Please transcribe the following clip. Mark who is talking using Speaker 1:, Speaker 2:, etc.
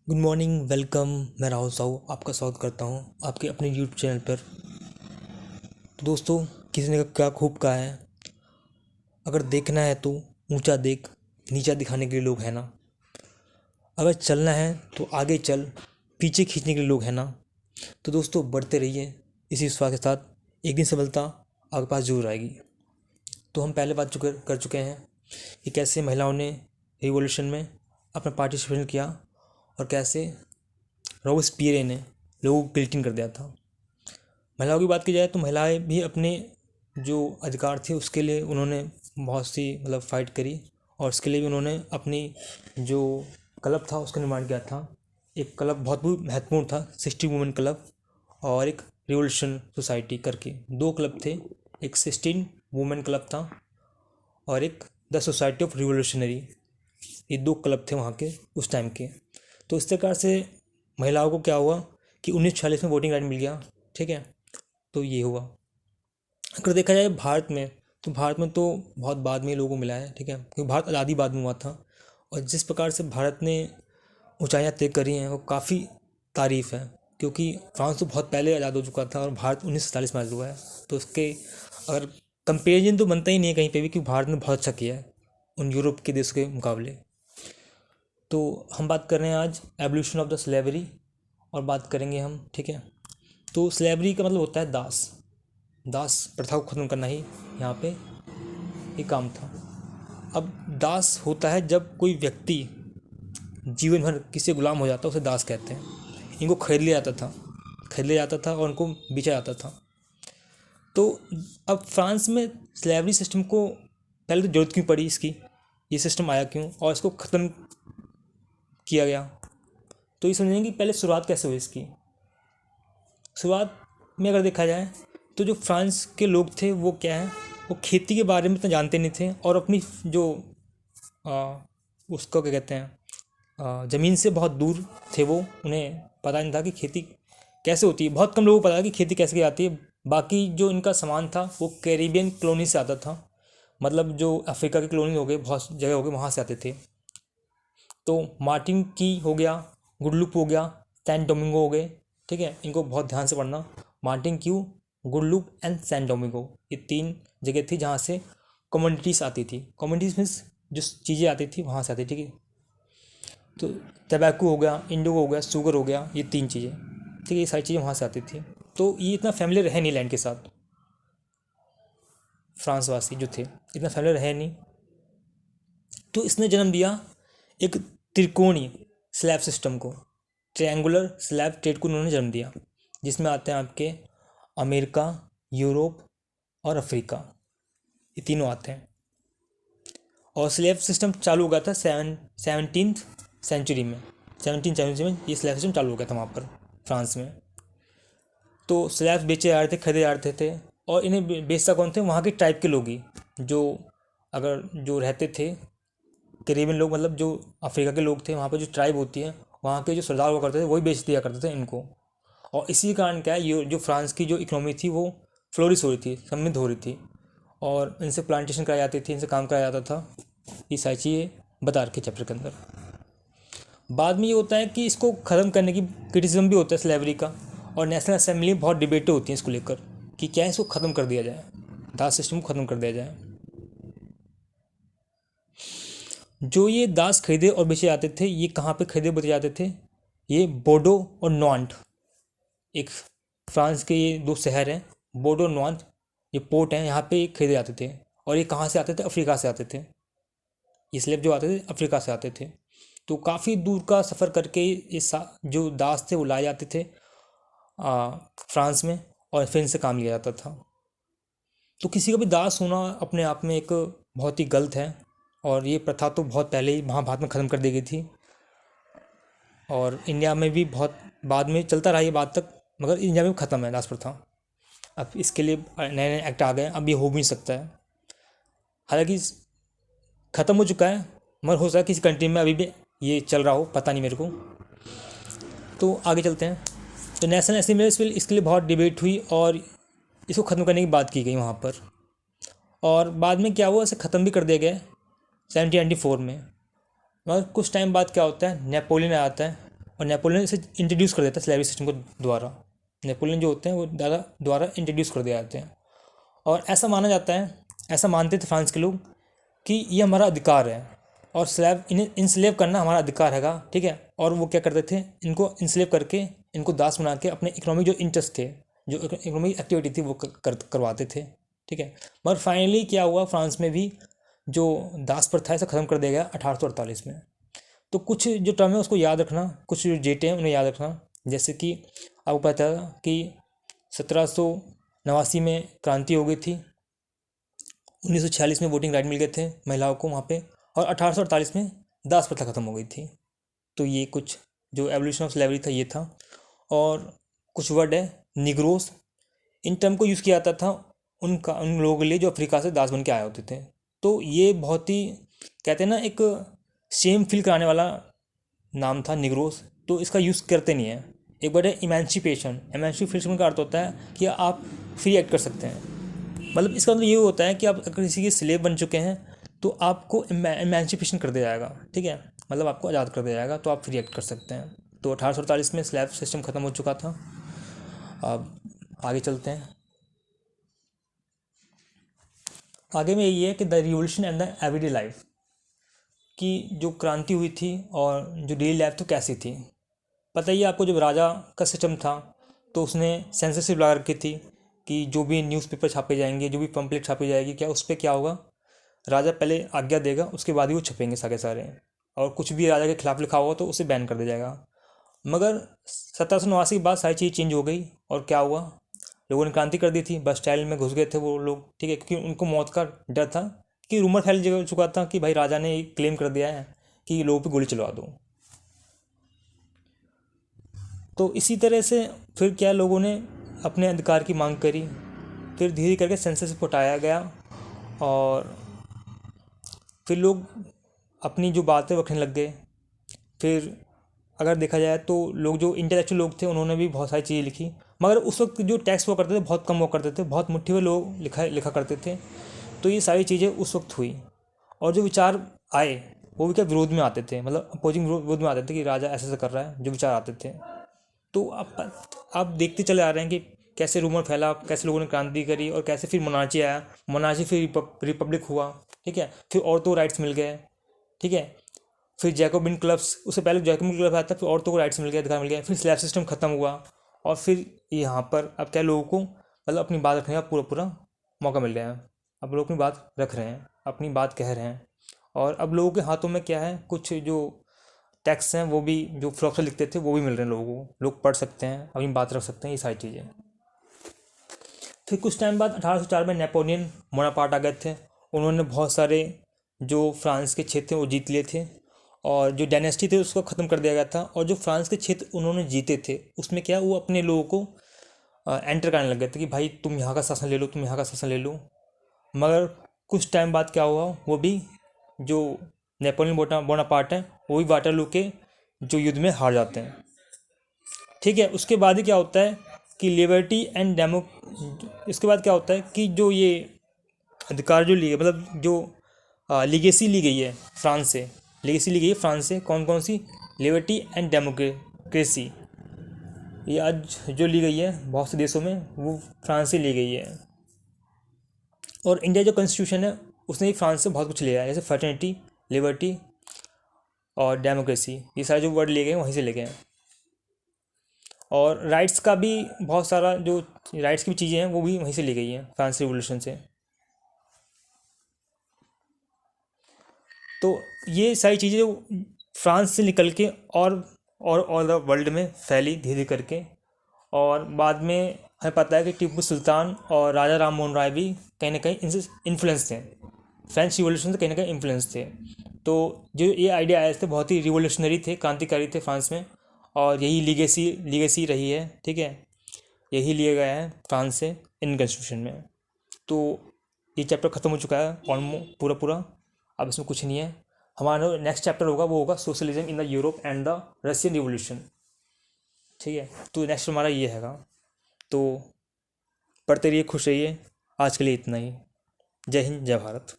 Speaker 1: Good morning, welcome. मैं राहुल साहू आपका स्वागत करता हूँ आपके अपने यूट्यूब चैनल पर। तो दोस्तों, किसी ने क्या खूब कहा है, अगर देखना है तो ऊंचा देख, नीचा दिखाने के लिए लोग हैं ना। अगर चलना है तो आगे चल, पीछे खींचने के लिए लोग हैं ना। तो दोस्तों, बढ़ते रहिए इसी विश्वास के साथ, एक दिन सफलता आपके पास जरूर आएगी। तो हम पहले बात कर चुके हैं कि कैसे महिलाओं ने रिवॉल्यूशन में अपना पार्टिसिपेशन किया और कैसे रॉबस्पियर ने लोगों को गिल्टिन कर दिया था। महिलाओं की बात की जाए तो महिलाएं भी अपने जो अधिकार थे उसके लिए उन्होंने बहुत सी फाइट करी, और उसके लिए भी उन्होंने अपनी जो क्लब था उसका निर्माण किया था। एक क्लब बहुत महत्वपूर्ण था, 60 वुमेन क्लब, और एक रिवोल्यूशन सोसाइटी करके दो क्लब थे। एक 16 वुमेन क्लब था और एक द सोसाइटी ऑफ रिवोल्यूशनरी। ये दो क्लब थे वहाँ के उस टाइम के। तो इस प्रकार से महिलाओं को क्या हुआ कि 1946 में वोटिंग राइट मिल गया। ठीक है, तो ये हुआ। अगर देखा जाए भारत में, तो भारत में तो बहुत बाद में लोगों को मिला है। ठीक है, क्योंकि भारत आज़ादी बाद में हुआ था, और जिस प्रकार से भारत ने ऊंचाइयां तय करी हैं वो काफ़ी तारीफ़ है। क्योंकि फ्रांस तो बहुत पहले आज़ाद हो चुका था और भारत 1947 में आज़ाद हुआ है। तो उसके अगर कंपेरिजन तो बनता ही नहीं है कहीं पे भी, क्योंकि भारत ने बहुत अच्छा किया है उन यूरोप के देशों के मुकाबले। तो हम बात कर रहे हैं आज एवोल्यूशन ऑफ द स्लेवरी, और बात करेंगे हम। ठीक है, तो स्लेवरी का मतलब होता है दास। दास प्रथा को ख़त्म करना ही यहाँ पे एक काम था। अब दास होता है जब कोई व्यक्ति जीवन भर किसी से गुलाम हो जाता है, उसे दास कहते हैं। इनको खरीद लिया जाता था और उनको बेचा जाता था। तो अब फ्रांस में स्लेवरी सिस्टम को पहले तो जरूरत क्यों पड़ी इसकी, ये सिस्टम आया क्यों और इसको ख़त्म किया गया, तो ये समझेंगे कि पहले शुरुआत कैसे हुई इसकी। शुरुआत में अगर देखा जाए तो जो फ्रांस के लोग थे वो क्या है, वो खेती के बारे में इतना जानते नहीं थे, और अपनी जो उसको क्या कहते हैं, ज़मीन से बहुत दूर थे वो। उन्हें पता नहीं था कि खेती कैसे होती है। बहुत कम लोगों को पता था कि खेती कैसे की जाती है। बाकी जो इनका सामान था वो कैरिबियन कॉलोनी से आता था, मतलब जो अफ्रीका की कॉलोनी हो गए, बहुत जगह हो गए, वहाँ से आते थे। तो मार्टिन की हो गया, गुडलुप हो गया, सैन डोमिंगो हो गए। ठीक है, इनको बहुत ध्यान से पढ़ना। Martinique, Guadeloupe and San Domingo, ये तीन जगह थी जहाँ से कमोडिटीज़ आती थी। कमोडिटीज़ मीन्स जो चीज़ें आती थी वहाँ से आती। ठीक है, तो टबैको हो गया, इंडिगो हो गया, शुगर हो गया, ये तीन चीज़ें। ठीक है, ये सारी चीज़ें वहाँ से आती थी। तो ये इतना फैमिलियर है नहीं लैंड के साथ, फ्रांस वासी जो थे इतना फैमिलियर है नहीं। तो इसने जन्म दिया एक त्रिकोणीय स्लैब सिस्टम को, ट्रायंगुलर स्लैब ट्रेड को उन्होंने जन्म दिया, जिसमें आते हैं आपके अमेरिका, यूरोप और अफ्रीका, ये तीनों आते हैं। और स्लैब सिस्टम चालू हो गया था 17th सेंचुरी में। 17th सेंचुरी में ये स्लैब सिस्टम चालू हो गया था वहाँ पर फ्रांस में। तो स्लैब्स बेचे जा रहे थे, खरीदे जा रहे थे। और इन्हें बेचता कौन थे, वहाँ के टाइप के लोग ही, जो अगर जो रहते थे कैरेबियन लोग, मतलब जो अफ्रीका के लोग थे, वहाँ पर जो ट्राइब होती है वहाँ के जो सरदार हुआ करते थे वही बेच दिया करते थे इनको। और इसी कारण क्या है, ये जो फ्रांस की जो इकोनॉमी थी वो फ्लोरिश हो रही थी, समृद्ध हो रही थी, और इनसे प्लांटेशन कराई जाती थी, इनसे काम कराया जाता था। ये सारी चीज़ें बता रखी चैप्टर के अंदर। बाद में ये होता है कि इसको ख़त्म करने की क्रिटिसिज्म भी होता है स्लेवरी का, और नेशनल असेंबली में बहुत डिबेटें होती हैं इसको लेकर कि क्या इसको ख़त्म कर दिया जाए, दास सिस्टम को ख़त्म कर दिया जाए। जो ये दास खरीदे और बेचे जाते थे, ये कहाँ पे खरीदे बेचे जाते थे, ये बोर्डो और नॉन्ट, एक फ्रांस के ये दो शहर हैं, बोर्डो और नॉन्ट, ये पोर्ट हैं, यहाँ पे ये खरीदे जाते थे। और ये कहाँ से आते थे, अफ्रीका से आते थे। ये स्लेब जो आते थे अफ्रीका से आते थे। तो काफ़ी दूर का सफ़र करके ये जो दास थे वो लाए जाते थे फ्रांस में, और फिर इनसे काम लिया जाता था। तो किसी का भी दास होना अपने आप में एक बहुत ही गलत है, और ये प्रथा तो बहुत पहले ही महाभारत में ख़त्म कर दी गई थी, और इंडिया में भी बहुत बाद में चलता रहा ये बात तक, मगर इंडिया में भी ख़त्म है दास प्रथा। अब इसके लिए नए नए एक्ट आ गए, अब ये हो भी नहीं सकता है। हालांकि ख़त्म हो चुका है, मगर हो सकता है किसी कंट्री में अभी भी ये चल रहा हो, पता नहीं मेरे को। तो आगे चलते हैं। तो नेशनल असेंबली में इसके लिए बहुत डिबेट हुई और इसको ख़त्म करने की बात की गई वहाँ पर। और बाद में क्या हुआ, इसे ख़त्म भी कर दिया गया 1794 में। मगर कुछ टाइम बाद क्या होता है, नेपोलियन आता है, और नेपोलियन इसे इंट्रोड्यूस कर देता है स्लेवरी सिस्टम को द्वारा। नेपोलियन जो होते हैं वो द्वारा इंट्रोड्यूस कर दिए जाते हैं। और ऐसा माना जाता है, ऐसा मानते थे फ्रांस के लोग कि ये हमारा अधिकार है और इन्हें इंस्लेव करना हमारा अधिकार हैगा, ठीक है। और वो क्या करते थे, इनको इंस्लेव करके इनको दास बना के अपने इकोनॉमिक जो इंटरेस्ट थे, जो इकोनॉमिक एक्टिविटी थी वो करवाते थे, ठीक है। मगर फाइनली क्या हुआ, फ्रांस में भी जो दास प्रथा है इसे ख़त्म कर दिया गया 1848 में। तो कुछ जो टर्म है उसको याद रखना, कुछ जो डेट हैं उन्हें याद रखना। जैसे कि आपको पता है कि 1789 में क्रांति हो गई थी, 1946 में वोटिंग राइट मिल गए थे महिलाओं को वहाँ पे, और 1848 में दास प्रथा ख़त्म हो गई थी। तो ये कुछ जो एवोल्यूशन ऑफ स्लेवरी था ये था। और कुछ वर्ड है निग्रोस, इन टर्म को यूज़ किया जाता था उन लोगों के लिए जो अफ्रीका से दास बन के आए होते थे। तो ये बहुत ही कहते हैं ना एक शेम फील कराने वाला नाम था निग्रोस, तो इसका यूज़ करते नहीं है। एक वर्ड है इमेंसिपेशन, इमेंसिपेशन का अर्थ होता है कि आप फ्री एक्ट कर सकते हैं। मतलब इसका मतलब ये होता है कि आप अगर किसी के स्लेव बन चुके हैं तो आपको इमेंसिपेशन कर दिया जाएगा, ठीक है, मतलब आपको आज़ाद कर दिया जाएगा, तो आप फ्री एक्ट कर सकते हैं। तो 1848 में स्लेव सिस्टम ख़त्म हो चुका था। अब आगे चलते हैं। आगे में यही है कि the revolution and the everyday life, कि जो क्रांति हुई थी और जो डेली लाइफ तो कैसी थी। पता ही है आपको, जब राजा का सिस्टम था तो उसने सेंसरशिप लगा रखी थी कि जो भी न्यूज़पेपर छापे जाएंगे, जो भी पम्पलेट छापी जाएगी, क्या उस पर क्या होगा, राजा पहले आज्ञा देगा, उसके बाद ही वो छपेंगे सारे। और कुछ भी राजा के खिलाफ लिखा होगा तो उसे बैन कर दिया जाएगा। मगर 1789 के बाद सारी चीज़ चेंज हो गई और क्या हुआ, लोगों ने क्रांति कर दी थी, बस्टाइल में घुस गए थे वो लोग, ठीक है, क्योंकि उनको मौत का डर था कि रूमर फैल चुका था कि भाई राजा ने क्लेम कर दिया है कि लोगों पे गोली चलवा दो। तो इसी तरह से फिर क्या, लोगों ने अपने अधिकार की मांग करी, फिर धीरे करके सेंसरशिप हटाया गया और फिर लोग अपनी जो बातें रखने लग गए। फिर अगर देखा जाए तो लोग जो इंटेलेक्चुअल लोग थे उन्होंने भी बहुत सारी चीज़ें लिखी, मगर उस वक्त जो टेक्स्ट हुआ करते थे बहुत कम हुआ करते थे, बहुत मुट्ठी में लोग लिखा करते थे। तो ये सारी चीज़ें उस वक्त हुई और जो विचार आए वो भी क्या विरोध में आते थे, मतलब अपोजिंग विरोध में आते थे कि राजा ऐसे कर रहा है, जो विचार आते थे। तो आप देखते चले आ रहे हैं कि कैसे रूमर फैला, कैसे लोगों ने क्रांति करी और कैसे फिर मोनार्ची आया, मोनार्ची फिर रिपब्लिक हुआ, ठीक है, फिर औरतों को राइट्स मिल गए, ठीक है, फिर जैकोबिन क्लब्स, उससे पहले जैकोबिन क्लब आया था, फिर औरतों को राइट्स मिल गया, अधिकार मिल गया, फिर स्लैब सिस्टम खत्म हुआ और फिर यहाँ पर अब क्या लोगों को मतलब अपनी बात रखने का पूरा मौका मिल गया है। अब लोग अपनी बात रख रहे हैं, अपनी बात कह रहे हैं और अब लोगों के हाथों में क्या है, कुछ जो टेक्स्ट हैं वो भी जो फिलोसफर लिखते थे वो भी मिल रहे हैं लोगों को, लोग पढ़ सकते हैं, अपनी बात रख सकते हैं, ये सारी चीज़ें। फिर कुछ टाइम बाद 1804 में नेपोलियन बोनापार्ट आ गए थे। उन्होंने बहुत सारे जो फ्रांस के क्षेत्र वो जीत लिए थे और जो डायनेस्टी थे उसको ख़त्म कर दिया गया था। और जो फ्रांस के क्षेत्र उन्होंने जीते थे उसमें क्या, वो अपने लोगों को एंटर करने लग गए थे कि भाई तुम यहाँ का शासन ले लो, तुम यहाँ का शासन ले लो। मगर कुछ टाइम बाद क्या हुआ, वो भी जो नेपोलियन बोनापार्ट हैं वो भी वाटरलू के जो युद्ध में हार जाते हैं, ठीक है। उसके बाद ही क्या होता है कि लिबर्टी एंड इसके बाद क्या होता है कि जो ये अधिकार जो लिए, मतलब जो लीगेसी ली गई है फ्रांस से, लीगेसी ली गई है फ्रांस से, कौन कौन सी, लिबर्टी एंड डेमोक्रेसी, ये आज जो ली गई है बहुत से देशों में वो फ्रांस से ली गई है। और इंडिया जो कॉन्स्टिट्यूशन है उसने भी फ्रांस से बहुत कुछ लिया है, जैसे फर्टर्निटी, लिबर्टी और डेमोक्रेसी, ये सारे जो वर्ड लिए गए वहीं से ले गए हैं। और राइट्स का भी बहुत सारा जो राइट्स की भी चीज़ें हैं वो भी वहीं से ली गई हैं फ्रांस रिवोल्यूशन से। तो ये सारी चीज़ें फ्रांस से निकल के और द वर्ल्ड में फैली धीरे करके। और बाद में हमें पता है कि टीपू सुल्तान और राजा राम मोहन राय भी कहीं ना कहीं इनसे इन्फ्लुएंस थे, फ्रेंच रिवोल्यूशन से कहीं ना कहीं इन्फ्लुएंस थे। तो जो ये आइडिया आए थे बहुत ही रिवोल्यूशनरी थे, क्रांतिकारी थे फ्रांस में, और यही लीगेसी रही है, ठीक है, यही लिए गया है फ्रांस से इन कॉन्स्टिट्यूशन में। तो ये चैप्टर ख़त्म हो चुका है ऑलमोस्ट पूरा, अब इसमें कुछ नहीं है। हमारा नेक्स्ट चैप्टर होगा वो होगा socialism in the Europe and the Russian revolution, ठीक है। तो नेक्स्ट हमारा ये हैगा। तो पढ़ते रहिए, खुश रहिए। आज के लिए इतना ही। जय हिंद, जय भारत।